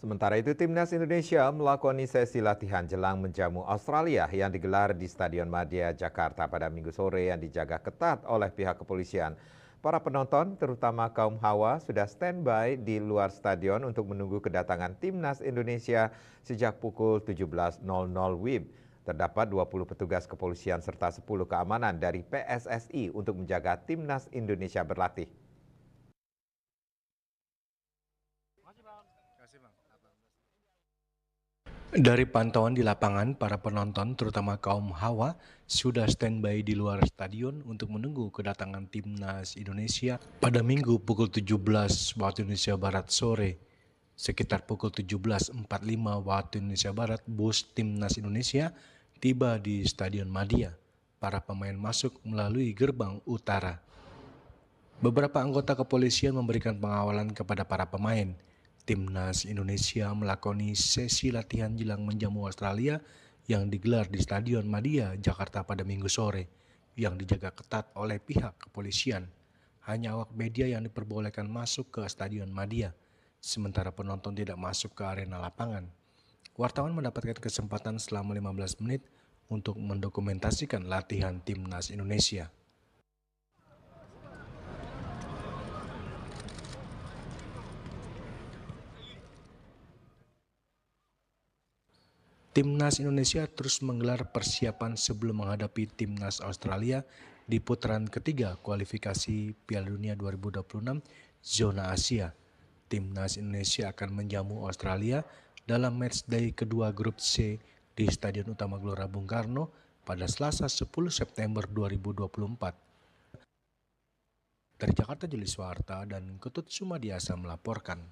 Sementara itu, Timnas Indonesia melakoni sesi latihan jelang menjamu Australia yang digelar di Stadion Madia, Jakarta pada Minggu sore yang dijaga ketat oleh pihak kepolisian. Para penonton, terutama kaum hawa, sudah standby di luar stadion untuk menunggu kedatangan Timnas Indonesia sejak pukul 17.00 WIB. Terdapat 20 petugas kepolisian serta 10 keamanan dari PSSI untuk menjaga Timnas Indonesia berlatih. Dari pantauan di lapangan, para penonton, terutama kaum hawa, sudah standby di luar stadion untuk menunggu kedatangan Timnas Indonesia pada Minggu pukul 17 waktu Indonesia Barat sore. Sekitar pukul 17.45 waktu Indonesia Barat, bus Timnas Indonesia tiba di Stadion Madia. Para pemain masuk melalui gerbang utara. Beberapa anggota kepolisian memberikan pengawalan kepada para pemain. Timnas Indonesia melakoni sesi latihan jelang menjamu Australia yang digelar di Stadion Madia, Jakarta pada Minggu sore, yang dijaga ketat oleh pihak kepolisian. Hanya awak media yang diperbolehkan masuk ke Stadion Madia, sementara penonton tidak masuk ke arena lapangan. Wartawan mendapatkan kesempatan selama 15 menit untuk mendokumentasikan latihan Timnas Indonesia. Timnas Indonesia terus menggelar persiapan sebelum menghadapi Timnas Australia di putaran ketiga kualifikasi Piala Dunia 2026 zona Asia. Timnas Indonesia akan menjamu Australia dalam matchday kedua grup C di Stadion Utama Gelora Bung Karno pada Selasa 10 September 2024. Dari Jakarta, Juli Suwarta dan Ketut Sumadiasa melaporkan.